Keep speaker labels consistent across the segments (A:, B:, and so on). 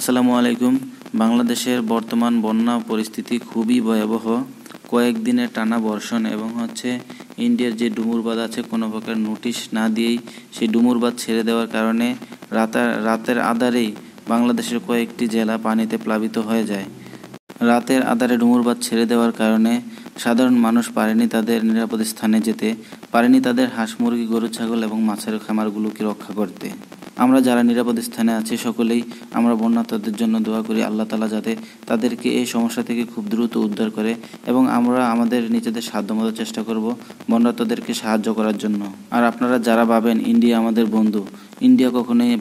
A: আসসালামু আলাইকুম। বাংলাদেশের বর্তমান বন্যা পরিস্থিতি খুবই ভয়াবহ। কয়েকদিনের টানা বর্ষণ এবং ইন্ডিয়ার যে ডুমুরবাঁধ আছে কোনো প্রকার নোটিশ না দিয়েই সেই ডুমুরবাঁধ ছেড়ে দেওয়ার কারণে রাতের আঁধারেই বাংলাদেশের কয়েকটি জেলা পানিতে প্লাবিত হয়ে যায়। রাতের আঁধারে ডুমুরবাঁধ ছেড়ে দেওয়ার কারণে সাধারণ মানুষ পারেনি তাদের নিরাপদ স্থানে যেতে, পারেনি তাদের হাঁস মুরগি গরু ছাগল এবং মাছের খামারগুলোকে রক্ষা করতে। আমরা যারা নিরাপদ স্থানে আছি সকলেই আমরা বন্যার্তদের জন্য দোয়া করি আল্লাহ তাআলা যাতে তাদেরকে এই সমস্যা থেকে খুব দ্রুত উদ্ধার করে, এবং আমরা আমাদের নিজেদের সাধ্যমতো চেষ্টা করব বন্যার্তদেরকে সাহায্য করার জন্য। আর আপনারা যারা ভাবেন ইন্ডিয়া আমাদের বন্ধু, ইন্ডিয়া কখনোই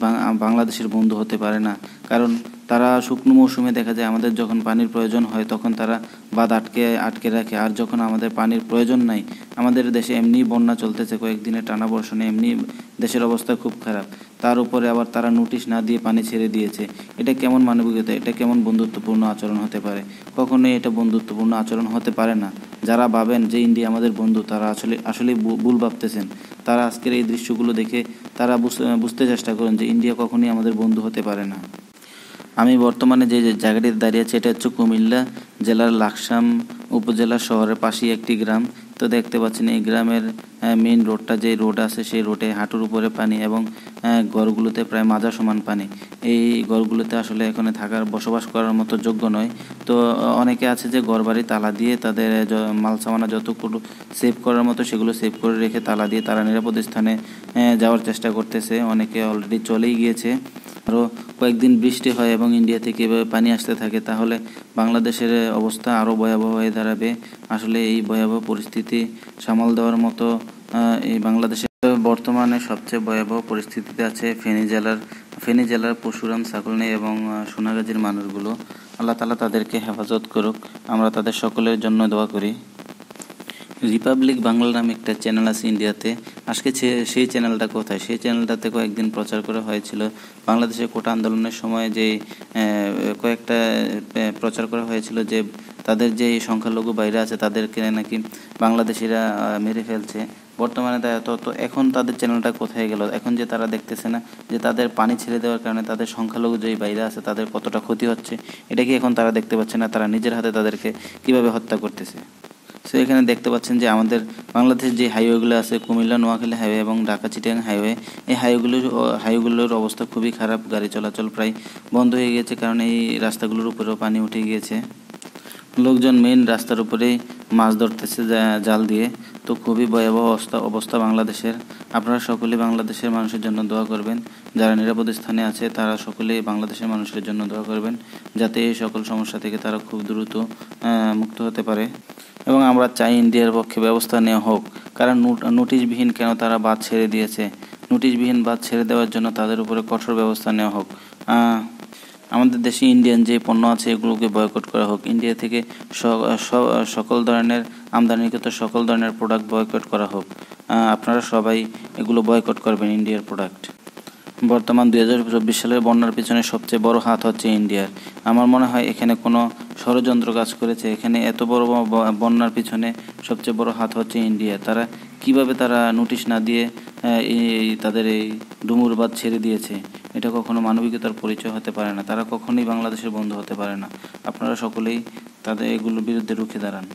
A: বাংলাদেশের বন্ধু হতে পারে না। কারণ তারা শুকনো মৌসুমে দেখা যায় আমাদের যখন পানির প্রয়োজন হয় তখন তারা বাঁধ আটকে রাখে, আর যখন আমাদের পানির প্রয়োজন নাই, আমাদের দেশে এমনি বন্যা চলতেছে, কয়েকদিনের টানা বর্ষণে এমনি দেশের অবস্থা খুব খারাপ, তার উপরে আবার তারা নোটিশ না দিয়ে পানি ছেড়ে দিয়েছে। এটা কেমন মানবিকতা, এটা কেমন বন্ধুত্বপূর্ণ আচরণ হতে পারে? কখনোই এটা বন্ধুত্বপূর্ণ আচরণ হতে পারে না। যারা ভাবেন যে ইন্ডিয়া আমাদের বন্ধু তারা আসলে ভুল ভাবতেছেন। তারা আজকের এই দৃশ্যগুলো দেখে তারা বুঝতে চেষ্টা করেন যে ইন্ডিয়া কখনোই আমাদের বন্ধু হতে পারে না। আমি বর্তমানে যে জায়গাটিতে দাঁড়িয়ে আছি এটা হচ্ছে কুমিল্লা জেলার লাকসাম উপজেলা শহরের পাশেই একটি গ্রাম। তো দেখতে পাচ্ছেন এই গ্রামের মেইন রোডটা, যে রোড আছে সেই রোডে হাঁটুর উপরে পানি, এবং ঘরগুলোতে প্রায় মাজা সমান পানি। এই ঘরগুলোতে আসলে এখানে বসবাস করার মতো যোগ্য নয়। তো অনেকে আছে যে ঘরবাড়ি তালা দিয়ে তাদের মাল সামানা যতগুলো সেভ করার মতো সেগুলো সেভ করে রেখে তালা দিয়ে তারা নিরাপদ স্থানে যাওয়ার চেষ্টা করতেছে। অনেকে অলরেডি চলেই গিয়েছে। আরও কয়েকদিন বৃষ্টি হয় এবং ইন্ডিয়া থেকে এভাবে পানি আসতে থাকে তাহলে বাংলাদেশের অবস্থা আরও ভয়াবহ হয়ে দাঁড়াবে। আসলে এই ভয়াবহ পরিস্থিতি সামাল দেওয়ার মতো এই বাংলাদেশের বর্তমানে সবচেয়ে ভয়াবহ পরিস্থিতিতে আছে ফেনী জেলার পরশুরাম, ছাগলনাই এবং সোনাগাজীর মানুষগুলো। আল্লাহ তাআলা তাদেরকে হেফাজত করুক, আমরা তাদের সকলের জন্য দোয়া করি। রিপাবলিক বাংলা নামে একটা চ্যানেল আছে ইন্ডিয়াতে। আজকে সেই চ্যানেলটা কোথায়? সেই চ্যানেলটাতে কয়েকদিন প্রচার করা হয়েছিল বাংলাদেশের কোটা আন্দোলনের সময় যে কয়েকটা প্রচার করা হয়েছিল যে তাদের যে সংখ্যালঘু বাইরে আছে তাদেরকে নাকি বাংলাদেশিরা মেরে ফেলছে। বর্তমানে তো এখন তাদের চ্যানেলটা কোথায় গেল? এখন যে তারা দেখতেছে না যে তাদের পানি ছেড়ে দেওয়ার কারণে তাদের সংখ্যালঘু যেই বাইরে আছে তাদের কতটা ক্ষতি হচ্ছে, এটা কি এখন তারা দেখতে পাচ্ছে না? তারা নিজের হাতে তাদেরকে কিভাবে হত্যা করতেছে। সো এখানে দেখতে পাচ্ছেন যে আমাদের বাংলাদেশের যে হাইওয়েগুলো আছে, কুমিল্লা নোয়াখালী হাইওয়ে এবং ঢাকা চিটাগাং হাইওয়ে, এই হাইওয়েগুলোর অবস্থা খুবই খারাপ। গাড়ি চলাচল প্রায় বন্ধ হয়ে গিয়েছে, কারণ এই রাস্তাগুলোর উপরেও পানি উঠে গিয়েছে। লোকজন মেইন রাস্তার উপরেই মাছ ধরতেছে জাল দিয়ে। তো খুবই ভয়াবহ অবস্থা বাংলাদেশের। আপনারা সকলেই বাংলাদেশের মানুষের জন্য দোয়া করবেন। যারা নিরাপদ স্থানে আছে তারা সকলেই বাংলাদেশের মানুষের জন্য দোয়া করবেন, যাতে এই সকল সমস্যা থেকে তারা খুব দ্রুত মুক্ত হতে পারে। এবং আমরা চাই ইন্ডিয়ার পক্ষে ব্যবস্থা নেওয়া হোক, কারণ নোটিশবিহীন কেন তারা বাঁধ ছেড়ে দিয়েছে। নোটিশবিহীন বাঁধ ছেড়ে দেওয়ার জন্য তাদের উপরে কঠোর ব্যবস্থা নেওয়া হোক। আমাদের দেশে ইন্ডিয়ান যে পণ্য আছে এগুলোকে বয়কট করা হোক। ইন্ডিয়া থেকে সকল ধরনের আমদানিকৃত সকল ধরনের প্রোডাক্ট বয়কট করা হোক। আপনারা সবাই এগুলো বয়কট করবেন, ইন্ডিয়ার প্রোডাক্ট। বর্তমান 2024 সালের বন্যার পিছনে সবচেয়ে বড় হাত হচ্ছে ইন্ডিয়ার। আমার মনে হয় এখানে কোনো ষড়যন্ত্র কাজ করেছে। এখানে এত বড় বন্যার পিছনে সবচেয়ে বড় হাত হচ্ছে ইন্ডিয়া। তারা কিভাবে নোটিশ না দিয়ে তাদের এই ডুমুরবাঁধ ছেড়ে দিয়েছে, এটা কখনো মানবিকতার পরিচয় হতে পারে না। তারা কখনোই বাংলাদেশের বন্ধু হতে পারে না। আপনারা সকলেই তাদের এগুলোর বিরুদ্ধে রুখে দাঁড়ান।